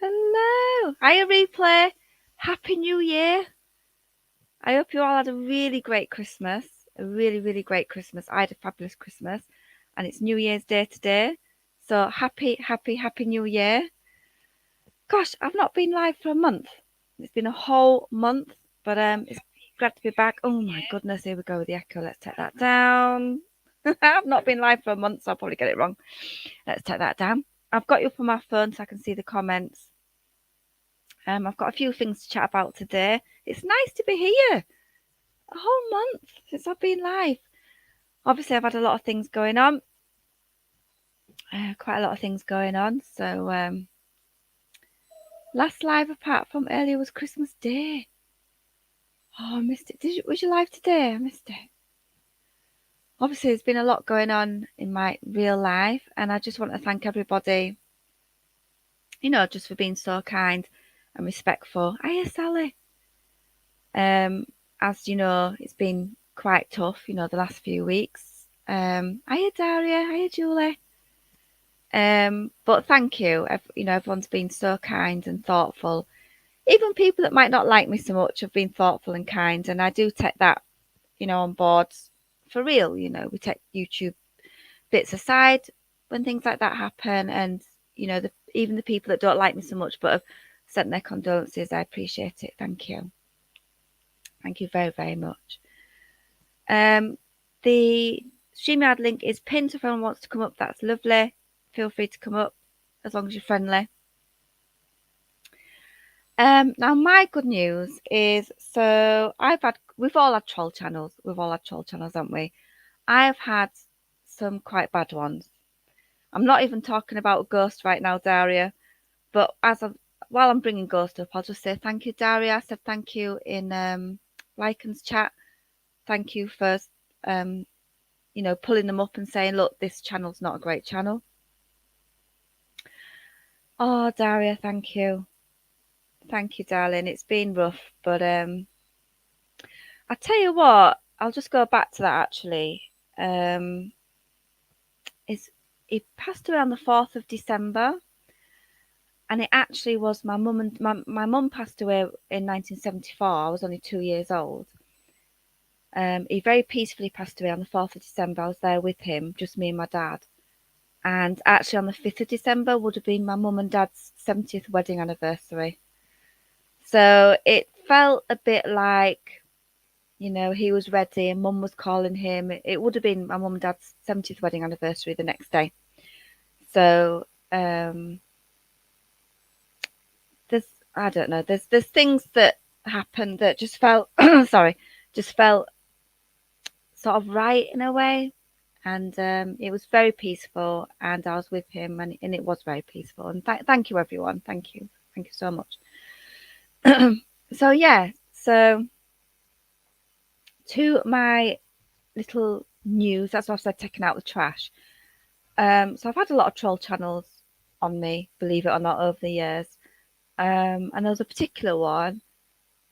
Hello. Hiya, Replay. Happy New Year. I hope you all had a really great Christmas. A really, really great Christmas. I had a fabulous Christmas. And it's New Year's Day today. So happy New Year. Gosh, I've not been live for a month. It's been a whole month. But it's glad to be back. Oh my goodness, here we go with the echo. Let's take that down. I've not been live for a month, so I'll probably get it wrong. Let's take that down. I've got you up on my phone so I can see the comments. I've got a few things to chat about today. It's nice to be here. A whole month since I've been live. Obviously, I've had a lot of things going on. Quite a lot of things going on. So, last live apart from earlier was Christmas Day. Oh, I missed it. Was you live today? I missed it. Obviously, there's been a lot going on in my real life, and I just want to thank everybody, just for being so kind and respectful. Hiya, Sally. As you know, it's been quite tough, the last few weeks. Hiya, Daria. Hiya, Julie. But thank you. Everyone's been so kind and thoughtful. Even people that might not like me so much have been thoughtful and kind, and I do take that, on board for real. We take YouTube bits aside when things like that happen, and even the people that don't like me so much but have sent their condolences, I appreciate it. Thank you. Thank you very, very much. The StreamYard link is pinned, so if anyone wants to come up, that's lovely. Feel free to come up as long as you're friendly. Now my good news is, so we've all had troll channels. We've all had troll channels, haven't we? I have had some quite bad ones. I'm not even talking about Ghost right now, Daria. But while I'm bringing Ghost up, I'll just say thank you, Daria. I said thank you in Lycan's chat. Thank you for pulling them up and saying, look, this channel's not a great channel. Oh, Daria, thank you. Thank you, darling. It's been rough, but I tell you what, I'll just go back to that actually. He passed away on the 4th of December, and it actually was my mum and my mum passed away in 1974. I was only 2 years old. He very peacefully passed away on the 4th of December. I was there with him, just me and my dad. And actually on the 5th of December would have been my mum and dad's 70th wedding anniversary. So it felt a bit like, he was ready and mum was calling him. It would have been my mum and dad's 70th wedding anniversary the next day. So I don't know, there's things that happened that just felt just felt sort of right in a way. And it was very peaceful, and I was with him, and it was very peaceful. And thank you, everyone. Thank you so much. So yeah, so to my little news, that's what I said, taking out the trash. So I've had a lot of troll channels on me, believe it or not, over the years. And there was a particular one,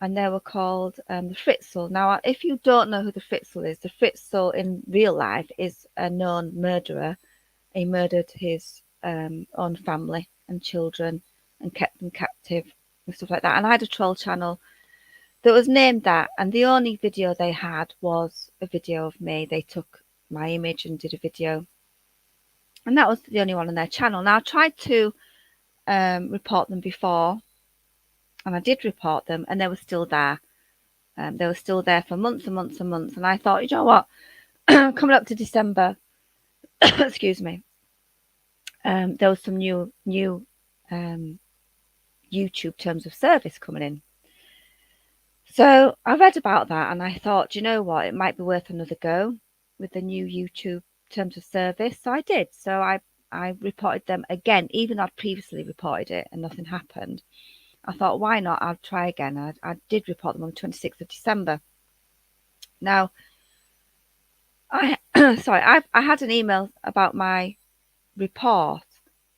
and they were called the Fritzl. Now, if you don't know who the Fritzl is, the Fritzl in real life is a known murderer. He murdered his own family and children and kept them captive and stuff like that. And I had a troll channel that was named that, and the only video they had was a video of me. They took my image and did a video, and that was the only one on their channel. Now, I tried to report them before, and I did report them, and they were still there. They were still there for months and months and months. And I thought, you know what, coming up to December, excuse me, there was some new YouTube terms of service coming in. So I read about that, and I thought, you know what, it might be worth another go with the new YouTube terms of service. So I did. So I reported them again, even though I'd previously reported it and nothing happened. I thought, why not? I'll try again. I did report them on the 26th of December. Now, I had an email about my report,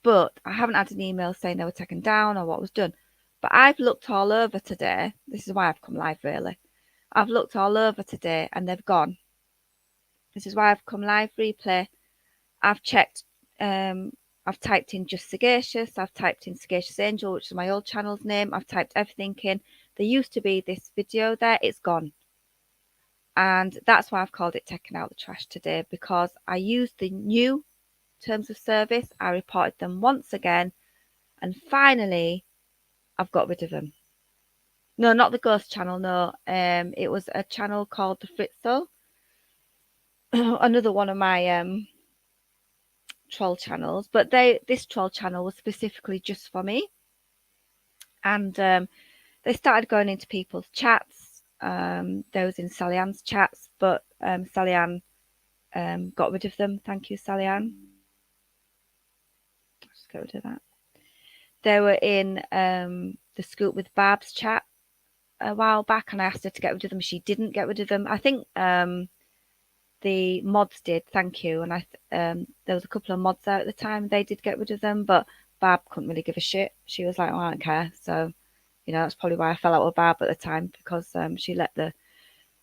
but I haven't had an email saying they were taken down or what was done. But I've looked all over today. This is why I've come live, really. I've looked all over today and they've gone. This is why I've come live, Replay. I've checked I've typed in just Sagacious, I've typed in Sagacious Angel, which is my old channel's name. I've typed everything in. There used to be this video there, it's gone. And that's why I've called it Taking Out the Trash today, because I used the new terms of service. I reported them once again, and finally I've got rid of them. No, not the ghost channel, no. It was a channel called the Fritzel. Another one of my troll channels, but this troll channel was specifically just for me. And they started going into people's chats. They was in Sally Ann's chats, but Sally Ann got rid of them. Thank you, Sally Ann. Just get rid of that. They were in the Scoop with Babs chat a while back, and I asked her to get rid of them. She didn't get rid of them. I think the mods did, thank you. And there was a couple of mods out at the time. They did get rid of them, but Bab couldn't really give a shit. She was like, oh, I don't care. So, you know, that's probably why I fell out with Bab at the time, because she let the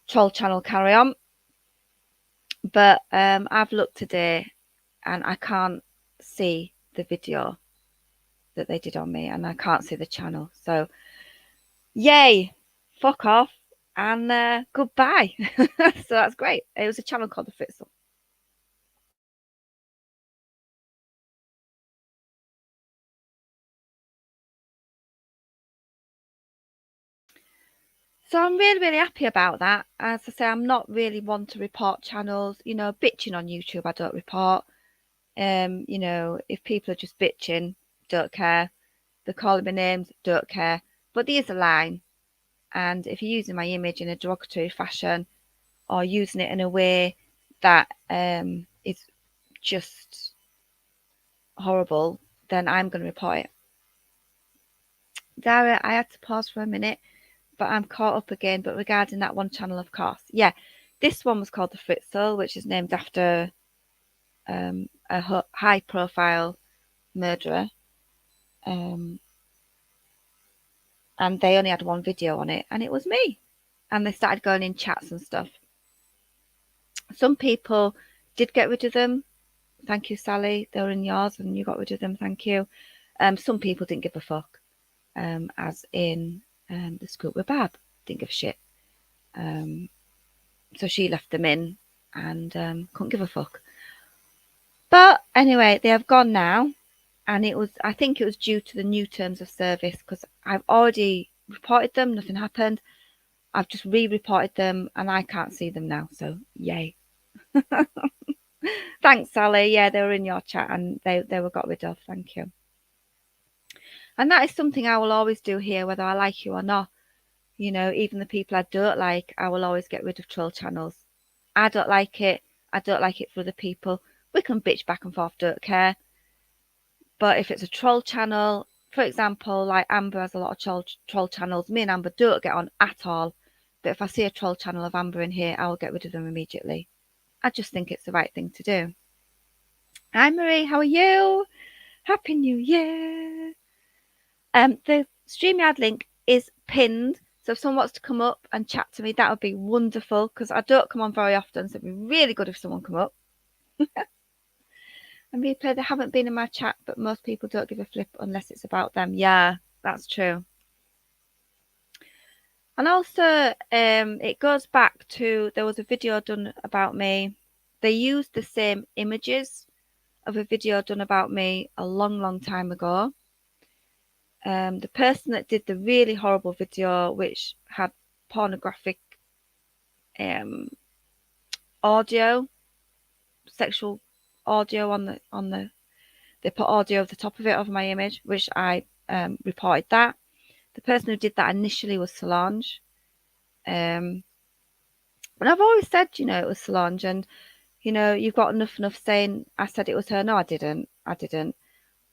troll channel carry on. But I've looked today and I can't see the video that they did on me, and I can't see the channel. So, yay, fuck off, and goodbye. So that's great. It was a channel called the Fritzel. So I'm really, really happy about that. As I say, I'm not really one to report channels. You know, bitching on YouTube, I don't report. You know, if people are just bitching, don't care. They're calling me names, don't care. But there's a line. And if you're using my image in a derogatory fashion, or using it in a way that is just horrible, then I'm going to report it. Dara, I had to pause for a minute, but I'm caught up again. But regarding that one channel, of course, yeah, this one was called the Fritzel, which is named after a high-profile murderer, and they only had one video on it, and it was me. And they started going in chats and stuff. Some people did get rid of them. Thank you, Sally. They were in yours, and you got rid of them. Thank you. Some people didn't give a fuck, as in the Scoop with Bab didn't give a shit. So she left them in and couldn't give a fuck. But anyway, they have gone now, and I think it was due to the new terms of service, because I've already reported them, nothing happened. I've just re-reported them, and I can't see them now. So yay! Thanks, Sally. Yeah, they were in your chat, and they were got rid of. Thank you. And that is something I will always do here, whether I like you or not. You know, even the people I don't like, I will always get rid of troll channels. I don't like it. I don't like it for other people. We can bitch back and forth, don't care. But if it's a troll channel, for example, like Amber has a lot of troll channels. Me and Amber don't get on at all. But if I see a troll channel of Amber in here, I will get rid of them immediately. I just think it's the right thing to do. Hi, Marie. How are you? Happy New Year. The StreamYard link is pinned. So if someone wants to come up and chat to me, that would be wonderful, because I don't come on very often. So it'd be really good if someone come up. And replay, they haven't been in my chat, but most people don't give a flip unless it's about them. Yeah, that's true. And also, it goes back to, there was a video done about me. They used the same images of a video done about me a long, long time ago. The person that did the really horrible video, which had pornographic audio, sexual audio they put audio at the top of it over my image, which I reported that. The person who did that initially was Solange. And I've always said, you know, it was Solange, and you know, you've got enough saying I said it was her. No, I didn't.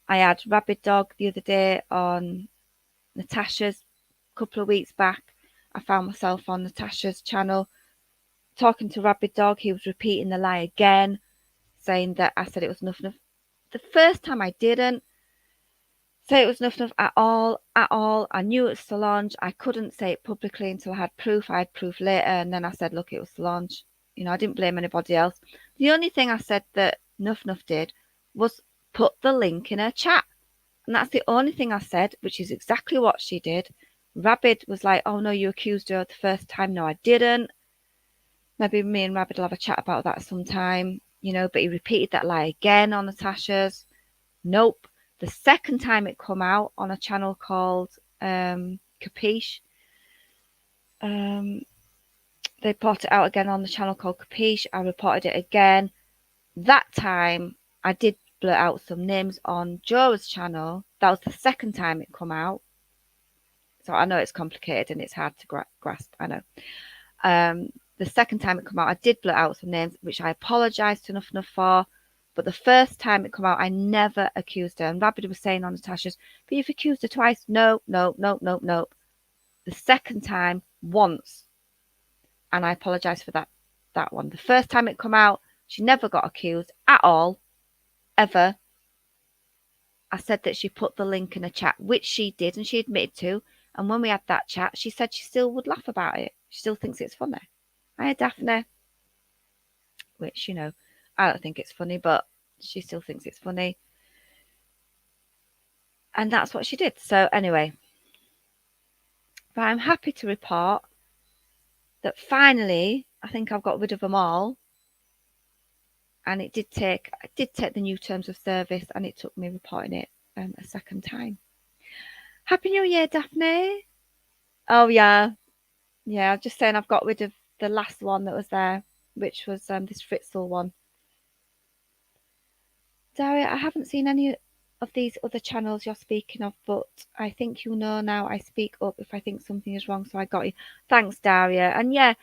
I had Rabid Dog the other day on Natasha's. A couple of weeks back, I found myself on Natasha's channel talking to Rabid Dog. He was repeating the lie again, saying that I said it was enough. The first time I didn't say it was enough at all. I knew it was Solange. I couldn't say it publicly until I had proof. I had proof later, and then I said, look, it was Solange. You know, I didn't blame anybody else. The only thing I said that Nuff did was put the link in her chat. And that's the only thing I said, which is exactly what she did. Rabbit was like, oh no, you accused her the first time. No, I didn't. Maybe me and Rabbit will have a chat about that sometime, but he repeated that lie again on Natasha's. Nope. The second time it come out on a channel called Capiche, they put it out again on the channel called Capiche. I reported it again. That time I did blurt out some names on Joe's channel. That was the second time it come out. So I know it's complicated and it's hard to grasp. I know. The second time it come out, I did blurt out some names, which I apologised to enough for. But the first time it come out, I never accused her. And Rabbit was saying on Natasha's, but you've accused her twice. No. The second time, once. And I apologise for that one. The first time it come out, she never got accused at all, ever. I said that she put the link in a chat, which she did, and she admitted to. And when we had that chat, she said she still would laugh about it. She still thinks it's funny. Hiya, Daphne. Which, I don't think it's funny, but she still thinks it's funny. And that's what she did. So anyway, but I'm happy to report that finally, I think I've got rid of them all. And I did take the new terms of service, and it took me reporting it a second time. Happy New Year, Daphne. Oh yeah. Yeah, I'm just saying I've got rid of the last one that was there, which was this Fritzl one. Daria, I haven't seen any of these other channels you're speaking of, but I think you know now I speak up if I think something is wrong, so I got you. Thanks, Daria. And yeah,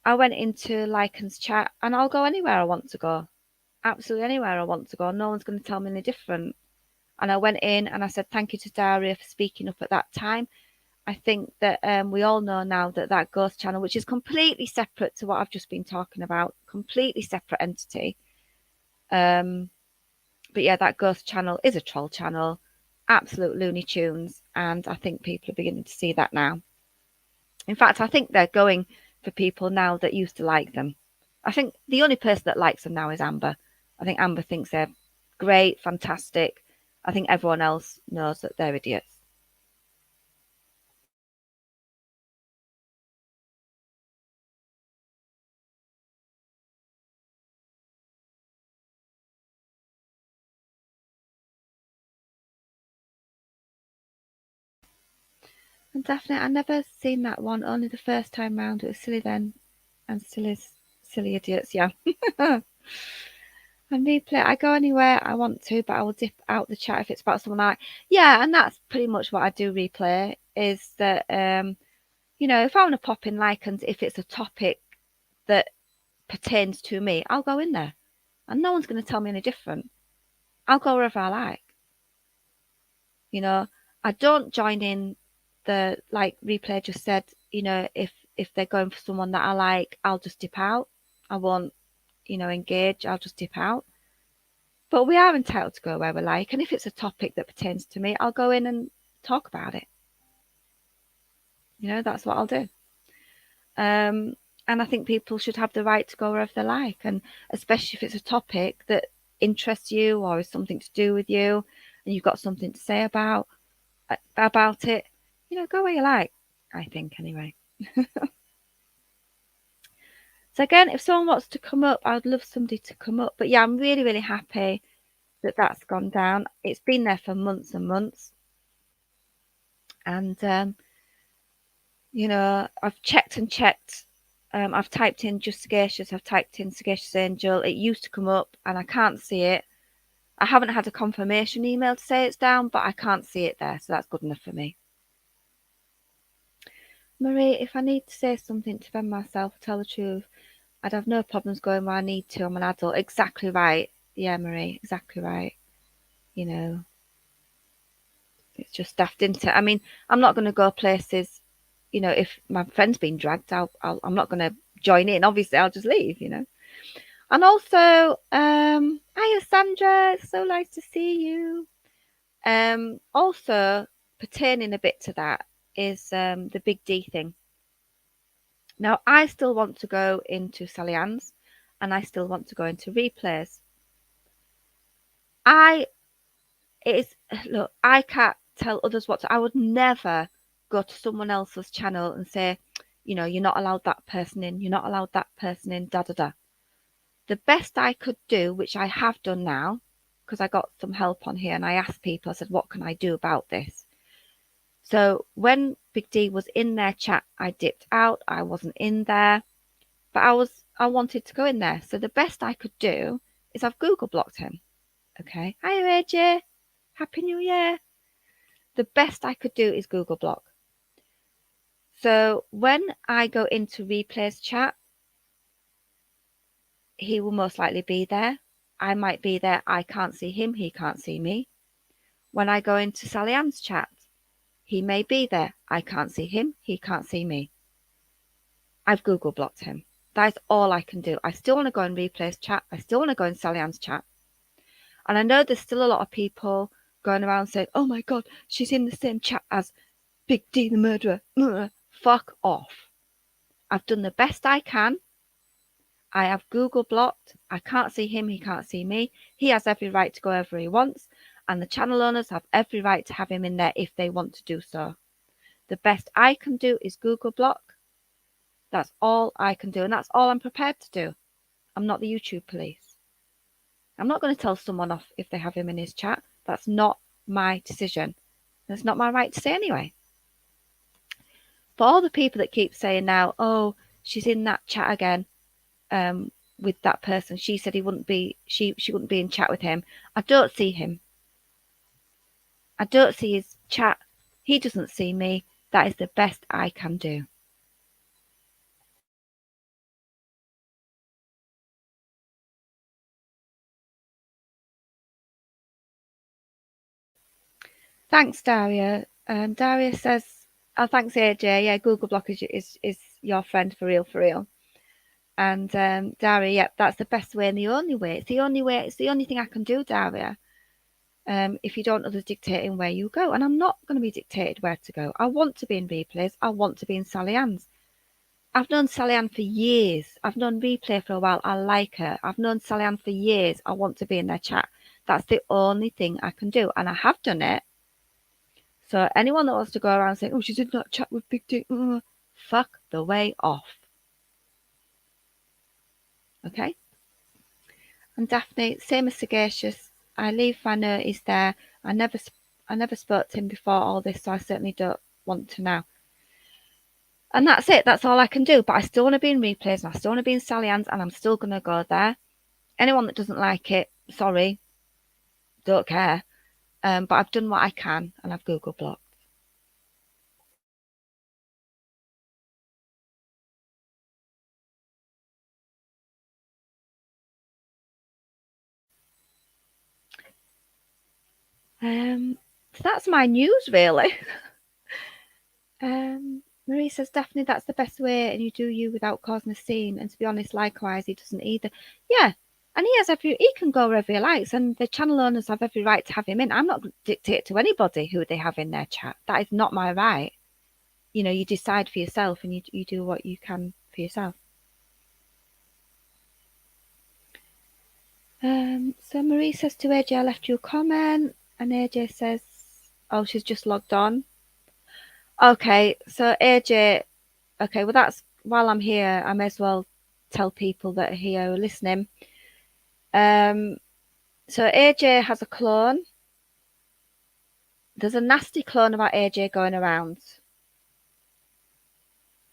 I went into Lycan's chat and I'll go anywhere I want to go. Absolutely anywhere I want to go. No one's going to tell me any different. And I went in and I said thank you to Daria for speaking up at that time. I think that we all know now that ghost channel, which is completely separate to what I've just been talking about, completely separate entity. But yeah, that ghost channel is a troll channel, absolute Looney Tunes, and I think people are beginning to see that now. In fact, I think they're going for people now that used to like them. I think the only person that likes them now is Amber. I think Amber thinks they're great, fantastic. I think everyone else knows that they're idiots. And definitely, I never seen that one. Only the first time round. It was silly then, and still is silly idiots. Yeah. And replay, I go anywhere I want to, but I will dip out the chat if it's about someone I like. Yeah, and that's pretty much what I do replay, is that, if I want to pop in Lycans, if it's a topic that pertains to me, I'll go in there. And no one's going to tell me any different. I'll go wherever I like. I don't join in the, like replay just said, if they're going for someone that I like, I'll just dip out. I won't, engage. I'll just dip out. But we are entitled to go where we like. And if it's a topic that pertains to me, I'll go in and talk about it. That's what I'll do. And I think people should have the right to go wherever they like. And especially if it's a topic that interests you or is something to do with you and you've got something to say about it, go where you like, I think, anyway. So again, if someone wants to come up, I'd love somebody to come up. But yeah, I'm really, really happy that that's gone down. It's been there for months and months. And, I've checked and checked. I've typed in just Sagacious. I've typed in Sagacious Angel. It used to come up and I can't see it. I haven't had a confirmation email to say it's down, but I can't see it there. So that's good enough for me. Marie, if I need to say something to defend myself, tell the truth, I'd have no problems going where I need to. I'm an adult. Exactly right. Yeah, Marie, exactly right. It's just daft, isn't it? I mean, I'm not going to go places, if my friend's been dragged, I'm not going to join in. Obviously, I'll just leave, And also, hiya, Sandra. It's so nice to see you. Also, pertaining a bit to that is the Big D thing. Now, I still want to go into Sally Ann's and I still want to go into replays. I it is look, I can't tell others what to. I would never go to someone else's channel and say, you're not allowed that person in, you're not allowed that person in, da da da. The best I could do, which I have done now, because I got some help on here and I asked people, I said, what can I do about this? So when Big D was in their chat, I dipped out. I wasn't in there, but I wanted to go in there. So the best I could do is I've Google blocked him. Okay. Hi AJ. Happy New Year. The best I could do is Google block. So when I go into Replay's chat, he will most likely be there. I might be there. I can't see him. He can't see me. When I go into Sally Ann's chat, he may be there. I can't see him. He can't see me. I've Google blocked him. That is all I can do. I still want to go in Replay's chat. I still want to go in Sally Ann's chat. And I know there's still a lot of people going around saying, oh my God, she's in the same chat as Big D the murderer. Fuck off. I've done the best I can. I have Google blocked. I can't see him. He can't see me. He has every right to go wherever he wants. And the channel owners have every right to have him in there if they want to do so. The best I can do is Google block. That's all I can do. And that's all I'm prepared to do. I'm not the YouTube police. I'm not going to tell someone off if they have him in his chat. That's not my decision. That's not my right to say anyway. For all the people that keep saying now, oh, she's in that chat again with that person. She said he wouldn't be. She wouldn't be in chat with him. I don't see him. I don't see his chat. He doesn't see me. That is the best I can do. Thanks, Daria. Daria says, "Oh, thanks, AJ. Yeah, Google Block is your friend for real, for real." And Daria, yep, that's the best way and the only way. It's the only way. It's the only thing I can do, Daria. If you don't want others dictating where you go, and I'm not going to be dictated where to go. I want to be in Replays. I want to be in Sally Ann's. I've known Sally Ann for years. I've known Replay for a while. I like her. I've known Sally Ann for years. I want to be in their chat. That's the only thing I can do, and I have done it. So anyone that wants to go around saying, "Oh, she's in that chat with Big D," fuck the way off. Okay. And Daphne, same as Sagacious. I leave my note is there. I never spoke to him before all this, so I certainly don't want to now. And that's it. That's all I can do. But I still want to be in Replays, and I still want to be in Sally Ann's, and I'm still going to go there. Anyone that doesn't like it, sorry, don't care. But I've done what I can, and I've Google blocked. So that's my news, really. Marie says, Daphne, that's the best way, and you do you without causing a scene. And to be honest, likewise, he doesn't either. Yeah, and he can go wherever he likes, and the channel owners have every right to have him in. I'm not going to dictate to anybody who they have in their chat. That is not my right. You decide for yourself, and you do what you can for yourself. So Marie says to AJ, I left you a comment, and AJ says, oh, she's just logged on. Okay, so AJ, okay, well, that's while I'm here, I may as well tell people that are here listening. So AJ has a clone. There's a nasty clone about AJ going around,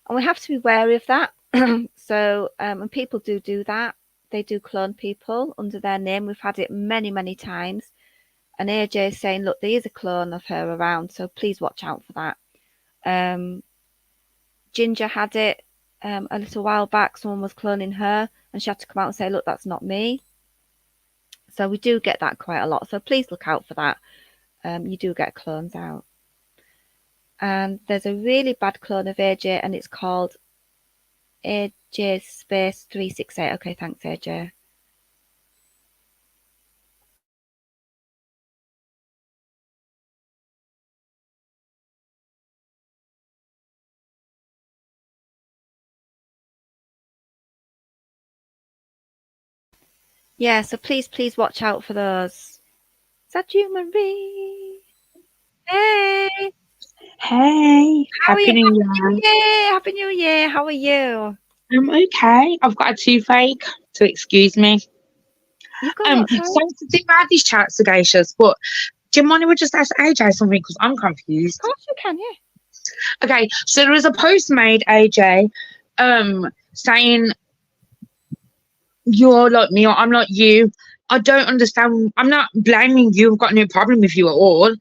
and we have to be wary of that. So, when people do that, they do clone people under their name. We've had it many, many times. And AJ is saying, look, there is a clone of her around, so please watch out for that. Ginger had it a little while back. Someone was cloning her, and she had to come out and say, look, that's not me. So we do get that quite a lot. So please look out for that. You do get clones out. And there's a really bad clone of AJ, and it's called AJ Space 368. Okay, thanks, AJ. Yeah, so please watch out for those. Is that you, Marie? Hey, Hey, how are you? Happy New Happy Year. New Year! Happy New Year! How are you? I'm okay. I've got a toothache, so excuse me. You've got what, sorry? Sorry to think about these chats, sagacious, but do you mind if we just ask AJ something? Because I'm Of confused. course you can, yeah. Okay, so there was a post made, AJ, saying you're like me or I'm like you. I don't understand. I'm not blaming you. I've got no problem with you at all.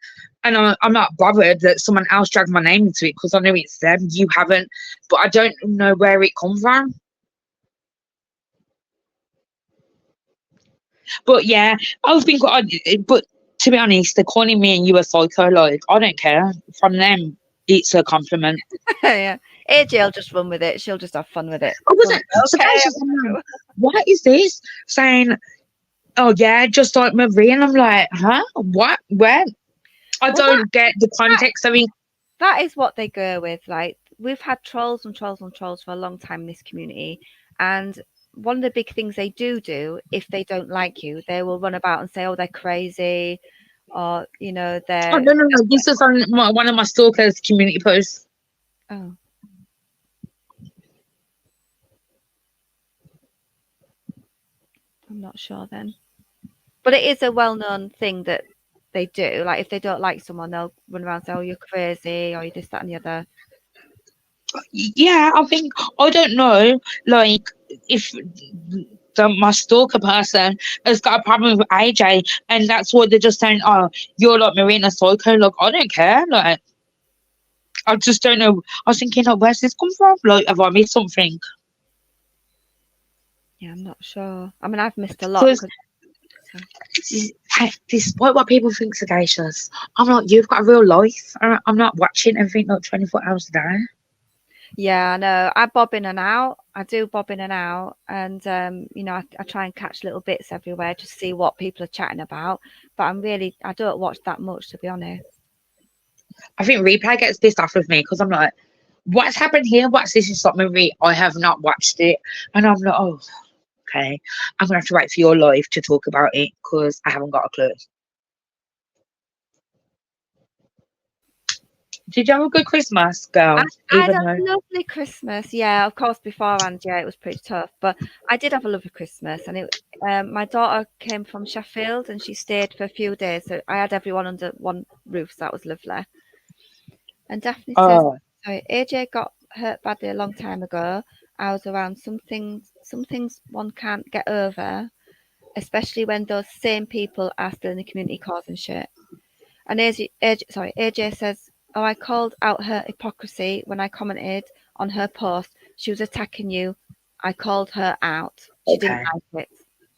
And I'm not bothered that someone else dragged my name into it because I know it's them. You haven't. But I don't know where it come from. But yeah, I've been quite. But to be honest, they're calling me and you a psycho. Like I don't care. From them, it's a compliment. Yeah. AJ will just run with it. She'll just have fun with it. I She'll wasn't. just go, So okay. guys, just, I'm like, what is this? Saying, oh yeah, just like Marie, and I'm like, huh? What? Where? I Well, that, don't get the that context. I mean, that is what they go with. Like, we've had trolls and trolls and trolls for a long time in this community. And one of the big things they do, if they don't like you, they will run about and say, oh, they're crazy, or, oh they're no, no, no. just, This is on one of my stalkers' community posts. oh, I'm not sure then. But it is a well-known thing that they do. Like, if they don't like someone, they'll run around and say, "Oh, you're crazy," or "You this, that, and the other." Yeah, I think I don't know. Like if my stalker person has got a problem with AJ, and that's what they're just saying. Oh, you're like Marina Psycho. Like I don't care. Like I just don't know. I was thinking, like, where's this come from? Like, have I missed something? Yeah, I'm not sure. I mean, I've missed a lot Because because. this what people think sagacious. I'm like, you've got a real life. I'm not watching everything like 24 hours a day. Yeah, I know. I bob in and out. I do bob in and out, and I try and catch little bits everywhere to see what people are chatting about. But I don't watch that much, to be honest. I think replay gets pissed off with me because I'm like, what's happened here? What's this? It's not movie. I have not watched it, and I'm like, oh, okay. I'm gonna have to wait for your live to talk about it because I haven't got a clue. Did you have a good Christmas, I, girl? I had Even a though, lovely Christmas. Yeah, of course, beforehand, yeah, it was pretty tough, but I did have a lovely Christmas, and my daughter came from Sheffield, and she stayed for a few days, so I had everyone under one roof, so that was lovely. And Daphne says, oh, sorry, AJ got hurt badly a long time ago. I was around some things one can't get over, especially when those same people are still in the community causing shit. And AJ says, oh, I called out her hypocrisy when I commented on her post. She was attacking you. I called her out. She didn't okay, like it.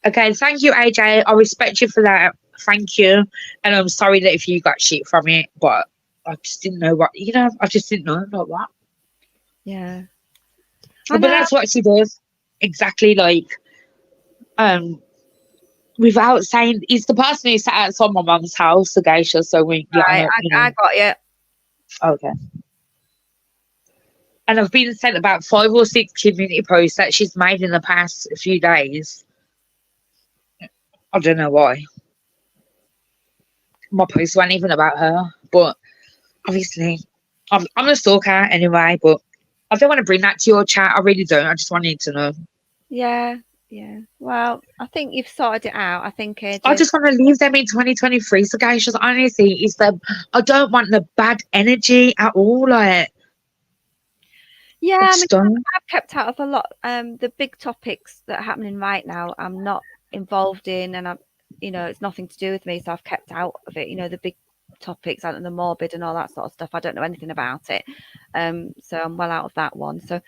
okay. Thank you, AJ. I respect you for that. Thank you, and I'm sorry that if you got shit from it, but I just didn't know what you know. I just didn't know like what. Yeah. I But know. that's what she does exactly. Like um without saying it's the person who sat outside my mum's house, the geisha, so we yeah, I Right, know, I got you. okay. And I've been sent about 5 or 6 community posts that she's made in the past few days. I don't know why. My posts weren't even about her. But obviously I'm a stalker anyway, but I don't want to bring that to your chat. I really don't. I just wanted to know. Yeah, yeah. Well, I think you've sorted it out. I think I AJ's. just want to leave them in 2023. So guys, just honestly, it's the I don't want the bad energy at all. Like Yeah, I I mean, just don't. I've kept out of a lot. The big topics that are happening right now, I'm not involved in, and it's nothing to do with me, so I've kept out of it. The big topics and the morbid and all that sort of stuff. I don't know anything about it, so I'm well out of that one. So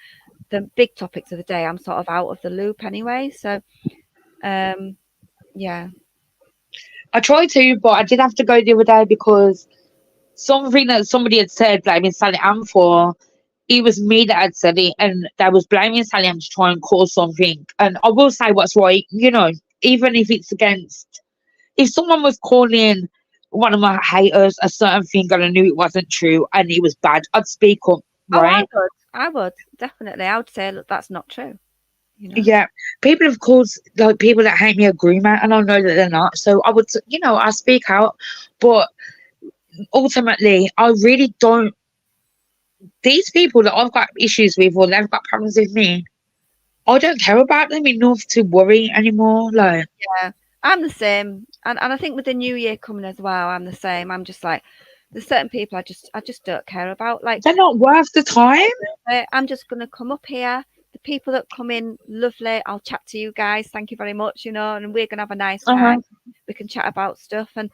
the big topics of the day, I'm sort of out of the loop anyway. So, yeah, I tried to, but I did have to go the other day because something that somebody had said, blaming Sally Ann for, it was me that had said it, and they was blaming Sally Ann to try and cause something. And I will say what's right, even if it's against, if someone was calling one of my haters a certain thing and I knew it wasn't true and it was bad, I'd speak up, oh, I right? would, I would definitely, I would say, look, that's not true. you know. Yeah, people, of course, like people that hate me agree, man, and I know that they're not. So I would, I speak out, but ultimately, I really don't. These people that I've got issues with or they've got problems with me, I don't care about them enough to worry anymore. Like, Yeah, I'm the same, and I think with the new year coming as well, I'm the same. I'm just like, there's certain people I just don't care about. Like, they're not worth the time. I'm just gonna come up here. The people that come in, lovely. I'll chat to you guys. Thank you very much. And we're gonna have a nice Uh-huh. time. We can chat about stuff, and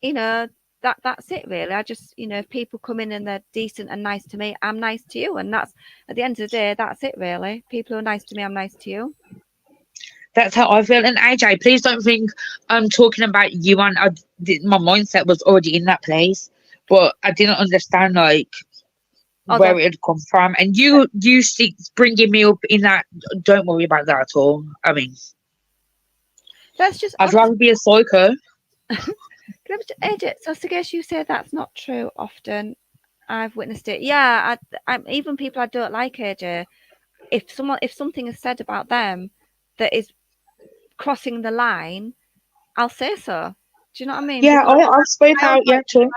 you know that's it really. I just if people come in and they're decent and nice to me, I'm nice to you, and that's at the end of the day, that's it really. People who are nice to me, I'm nice to you. That's how I feel. And AJ, please don't think I'm talking about you. And my mindset was already in that place, but I didn't understand like Although where it had come from. And you see, bringing me up in that. Don't worry about that at all. I mean, let's just I'd rather be a psycho. Edit. So I guess you say that's not true often. I've witnessed it. Yeah, I'm even people I don't like, AJ. If something is said about them that is crossing the line, I'll say so. Do you know what I mean? Yeah, Because I've spoke I always out. like Yeah, true.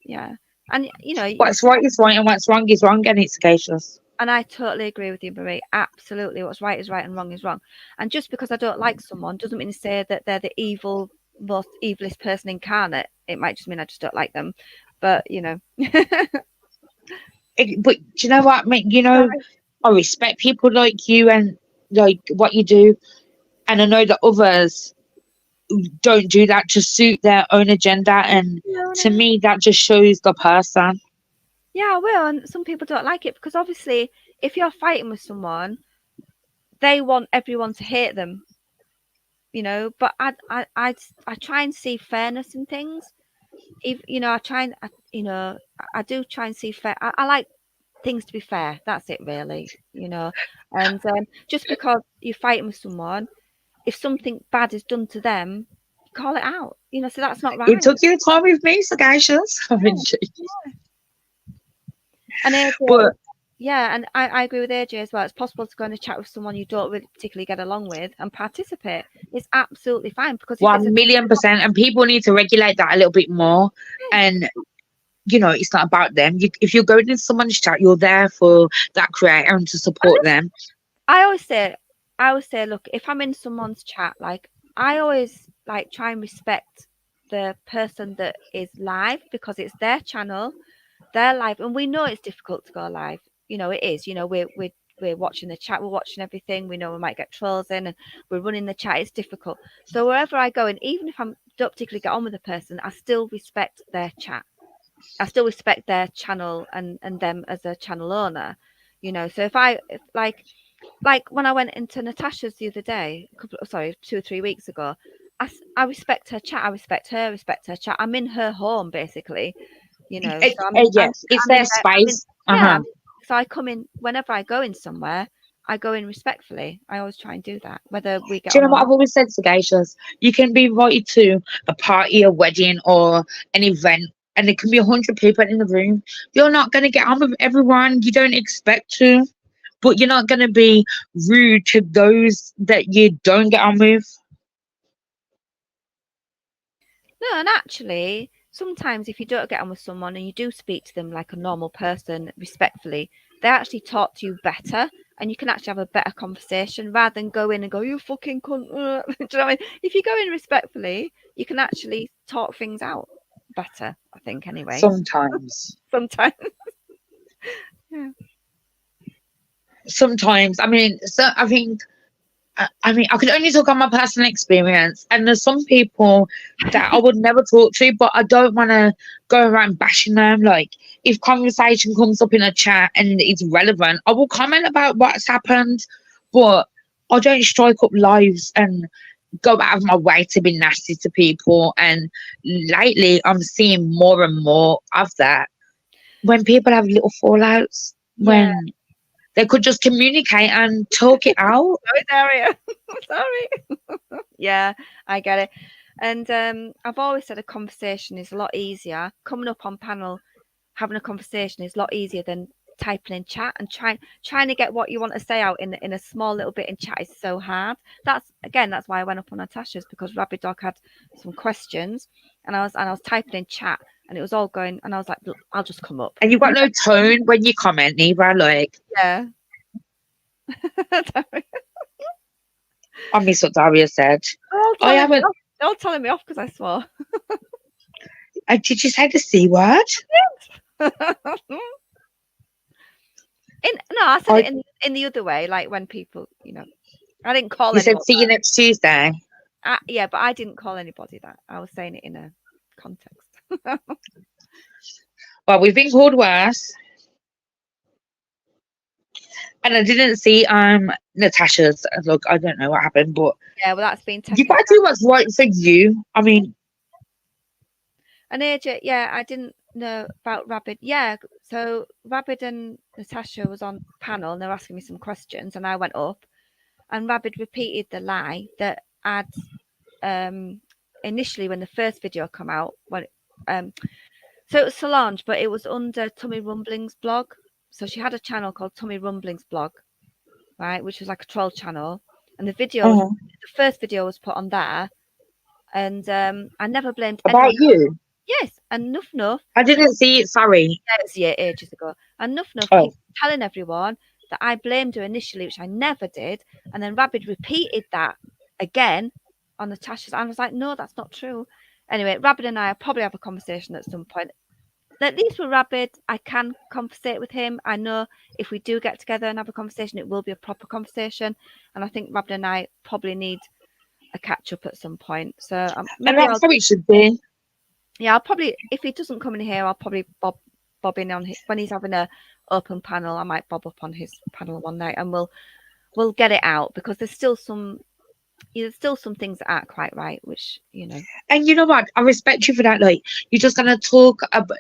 yeah, and What's right is right, and what's wrong is wrong, and it's cautious. and I totally agree with you, Marie. Absolutely, what's right is right and wrong is wrong. And just because I don't like someone doesn't mean to say that they're the most evilest person incarnate. It might just mean I just don't like them. But But do you know what? I mean, sorry. I respect people like you and like what you do, and I know that others don't do that to suit their own agenda. And No, to no. me, that just shows the person. Yeah, I will. And some people don't like it because obviously, if you're fighting with someone, they want everyone to hate them. But I try and see fairness in things. If I try and I do try and see fair. I like things to be fair. That's it, really. And just because you're fighting with someone, if something bad is done to them, call it out. So that's not It right. took you time with me, sagacious. I mean, Yeah. And AJ, but yeah, and I agree with AJ as well. It's possible to go and chat with someone you don't really particularly get along with and participate. It's absolutely fine because if it's a 1,000,000%, and people need to regulate that a little bit more. And it's not about them. If you're going into someone's chat, you're there for that creator and to support them. I always say, look, if I'm in someone's chat, like I always like try and respect the person that is live because it's their channel, their live, and we know it's difficult to go live. It is. We're watching the chat, we're watching everything. We know we might get trolls in, and we're running the chat. It's difficult. So wherever I go, and even if I don't particularly get on with the person, I still respect their chat. I still respect their channel and them as a channel owner. So if like when I went into Natasha's the other day, 2 or 3 weeks ago, I respect her chat. I respect her. Respect her chat. I'm in her home basically. So Yes, it's I'm their in there. I'm in. space. Yeah. Uh-huh. So I come in whenever I go in somewhere. I go in respectfully. I always try and do that, whether we get Do you on know or what I've not. always said, sagacious? You can be invited to a party, a wedding, or an event, and there can be 100 people in the room. You're not going to get on with everyone. You don't expect to, but you're not going to be rude to those that you don't get on with. No, and actually, sometimes if you don't get on with someone and you do speak to them like a normal person, respectfully, they actually talk to you better, and you can actually have a better conversation rather than go in and go, "You fucking cunt." Do you know what I mean? If you go in respectfully, you can actually talk things out better. I think anyway. Sometimes. Sometimes. Yeah. Sometimes. I mean, so I think I mean, I could only talk on my personal experience, and there's some people that I would never talk to, but I don't want to go around bashing them. Like, if conversation comes up in a chat and it's relevant, I will comment about what's happened, but I don't strike up lives and go out of my way to be nasty to people. And lately, I'm seeing more and more of that when people have little fallouts, Yeah. when they could just communicate and talk it out. Sorry, Daria. Sorry. Yeah, I get it. And I've always said a conversation is a lot easier. Coming up on panel, having a conversation is a lot easier than typing in chat and trying to get what you want to say out in a small little bit in chat is so hard. That's why I went up on Natasha's, because Rabbit Dog had some questions, and I was typing in chat, and it was all going, and I was like, "Look, I'll just come up." And you've got no tone when you comment either. Like, Yeah. I miss what Daria said. They're all I telling me haven't. off. They're all telling me off because I swore. Did you say the C word? No, I said I. it in the other way, like when people, I didn't call You said anyone. see you next Tuesday. Yeah, but I didn't call anybody that. I was saying it in a context. Well, we've been called worse. And I didn't see Natasha's. Look, I don't know what happened, but Yeah, well, that's been you taken gotta down. do what's right for you. I mean, And AJ, yeah, I didn't know about Rabbit. Yeah, so Rabbit and Natasha was on panel, and they were asking me some questions, and I went up, and Rabbit repeated the lie that I'd initially when the first video come out um so it was Solange, but it was under Tummy Rumblings blog. So she had a channel called Tummy Rumblings blog, right, which was like a troll channel, and uh the first video was put on there, and I never blamed about anyone. you. Yes, and enough, I didn't see it. Sorry. that was yeah, ages ago. And enough, Oh, keep telling everyone that I blamed her initially, which I never did, and then Rabbit repeated that again on Natasha's. I was like, no, that's not true. Anyway, Rabbit and I will probably have a conversation at some point. At least with Rabbit, I can conversate with him. I know if we do get together and have a conversation, it will be a proper conversation. And I think Rabbit and I probably need a catch up at some point. So and maybe that's how it should be. I'll probably, if he doesn't come in here, I'll probably bob in on when he's having a open panel. I might bob up on his panel one night, and we'll get it out, because there's still some things that aren't quite right, which And you know what? I respect you for that. Like, you're just gonna talk about,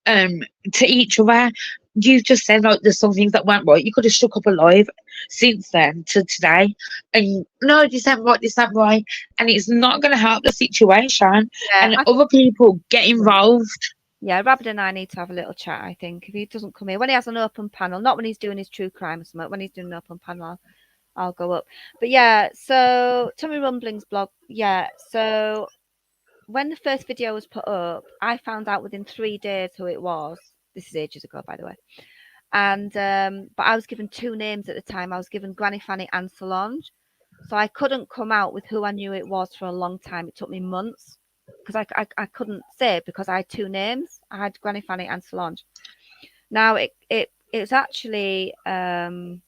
um, to each other. You just said like there's some things that weren't right. You could have stuck up alive since then to today, and no, this ain't right, this ain't right, and it's not gonna help the situation. yeah, And other people get involved. yeah, Rabbit and I need to have a little chat. I think if he doesn't come here when he has an open panel, not when he's doing his true crime or something. When he's doing an open panel, I'll go up. But yeah, so Tommy Rumbling's blog. Yeah, so when the first video was put up, I found out within 3 days who it was. This is ages ago, by the way. And but I was given two names at the time. I was given Granny Fanny and Solange, so I couldn't come out with who I knew it was for a long time. It took me months because I couldn't say it because I had two names. I had Granny Fanny and Solange. Now it was actually Martin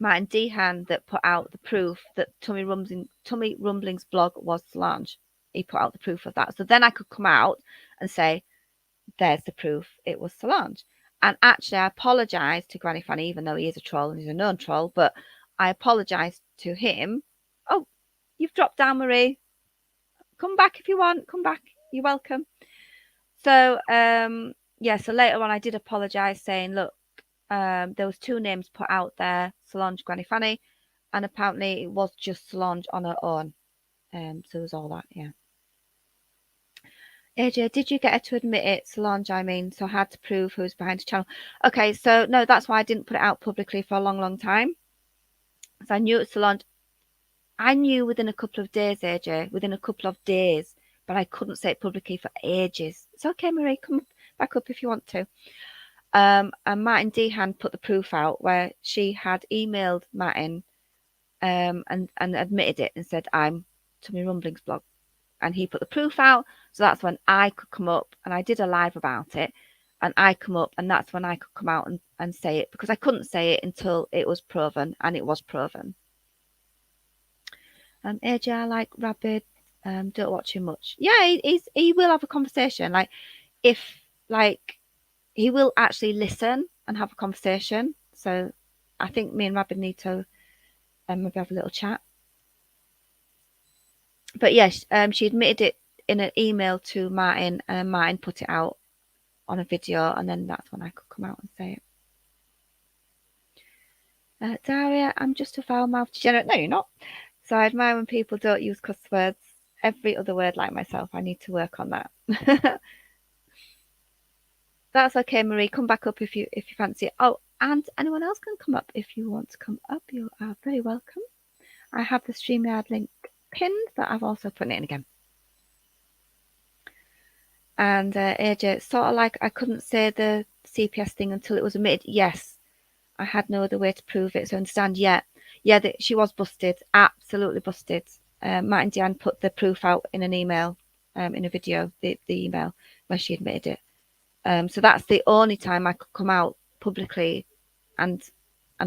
Dehan that put out the proof that Tummy Rumbling's blog was Solange. He put out the proof of that. So then I could come out and say, there's the proof, it was Solange. And actually, I apologised to Granny Fanny, even though he is a troll and he's a known troll, but I apologised to him. Oh, you've dropped down, Marie. Come back if you want. Come back. You're welcome. So, yeah, so later on, I did apologise, saying, look, there was two names put out there, Solange, Granny Fanny, and apparently it was just Solange on her own. So it was all that, yeah. AJ, did you get her to admit it? Solange, I mean, so hard to prove who's behind the channel. Okay, so no, that's why I didn't put it out publicly for a long, long time. So I knew it was Solange. I knew within a couple of days, AJ, within a couple of days, but I couldn't say it publicly for ages. It's okay, Marie, come back up if you want to. And Martin Dehan put the proof out where she had emailed Martin and admitted it and said, I'm Tummy Rumbling's blog. And he put the proof out. So that's when I could come up, and I did a live about it. And I come up, and that's when I could come out and say it, because I couldn't say it until it was proven, and it was proven. AJ, I like Rabbit. Don't watch him much. Yeah, he will have a conversation. Like if he will actually listen and have a conversation. So I think me and Rabbit need to maybe have a little chat. But yes, she admitted it in an email to Martin, and Martin put it out on a video, and then that's when I could come out and say it. Daria, I'm just a foul mouthed degenerate. No, you're not. So I admire when people don't use cuss words. Every other word like myself. I need to work on that. That's okay, Marie. Come back up if you fancy it. Oh, and anyone else can come up if you want to come up. You are very welcome. I have the StreamYard link pinned, but I've also put it in again. And AJ, sort of like I couldn't say the CPS thing until it was admitted. Yes, I had no other way to prove it. So I understand. Yeah, she was busted. Absolutely busted. Matt and Deanne put the proof out in an email, in a video, the email where she admitted it. So that's the only time I could come out publicly and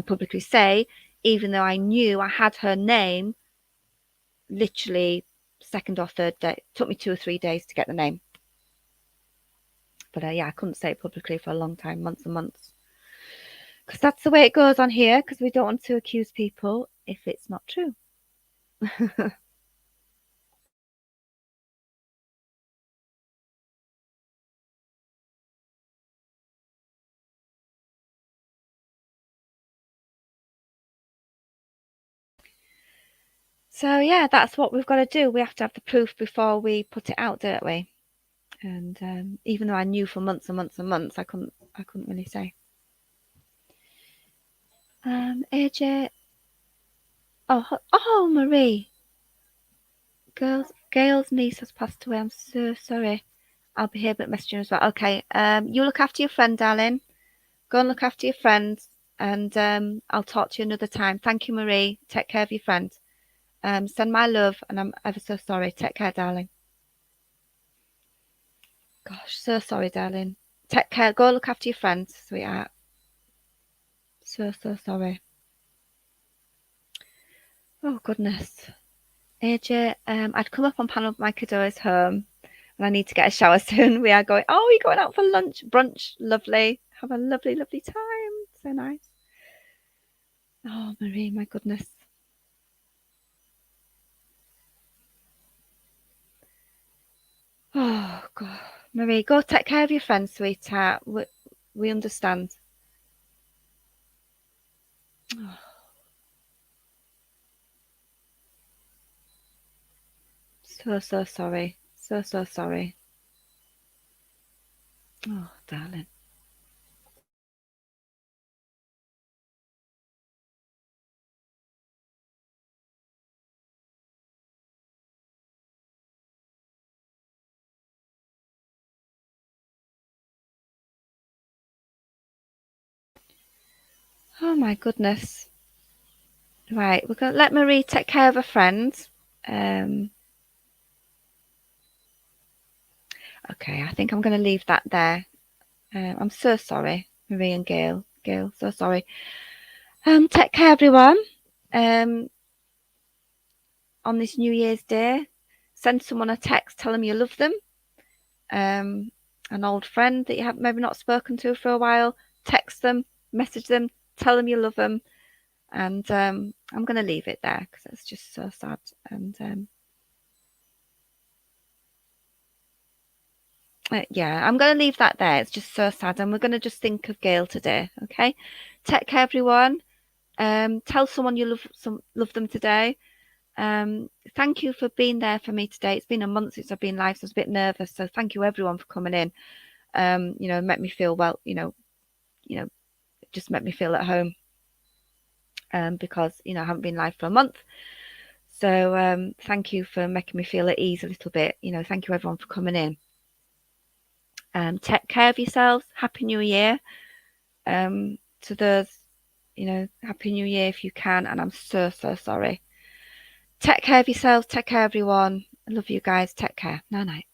publicly say, even though I knew I had her name, literally second or third day. It took me 2 or 3 days to get the name. But yeah, I couldn't say it publicly for a long time, months and months. Because that's the way it goes on here, because we don't want to accuse people if it's not true. So yeah, that's what we've got to do. We have to have the proof before we put it out, don't we? And even though I knew for months and months and months, I couldn't really say. AJ, oh, Marie, Gail's niece has passed away. I'm so sorry. I'll be here, but messaging as well. Okay. You look after your friend, darling. Go and look after your friends, and I'll talk to you another time. Thank you, Marie. Take care of your friend. Send my love, and I'm ever so sorry. Take care, darling. Gosh, so sorry, darling. Take care. Go look after your friends, sweetheart. So sorry. Oh goodness. AJ, I'd come up on panel, but my kiddo is home, and I need to get a shower soon. We are going. Oh, we're going out for lunch, brunch. Lovely. Have a lovely, lovely time. So nice. Oh, Marie, my goodness. Oh God, Marie, go take care of your friends, sweetheart. We understand. Oh, so sorry. So sorry. Oh, darling. Oh my goodness. Right, we're gonna let Marie take care of her friends. Okay, I think I'm gonna leave that there. I'm so sorry, Marie and Gail. Gail, so sorry. Take care, everyone. On this New Year's Day, send someone a text, tell them you love them. An old friend that you have maybe not spoken to for a while, text them, message them, tell them you love them. And I'm going to leave it there because it's just so sad. And yeah, I'm going to leave that there. It's just so sad. And we're going to just think of Gail today. Okay. Take care, everyone. Tell someone you love them today. Thank you for being there for me today. It's been a month since I've been live, so I was a bit nervous. So thank you everyone for coming in. Make me feel well, it just made me feel at home. Because I haven't been live for a month. So thank you for making me feel at ease a little bit. Thank you everyone for coming in. Take care of yourselves. Happy New Year. To those, Happy New Year if you can. And I'm so sorry. Take care of yourselves. Take care, everyone. I love you guys. Take care. Night night.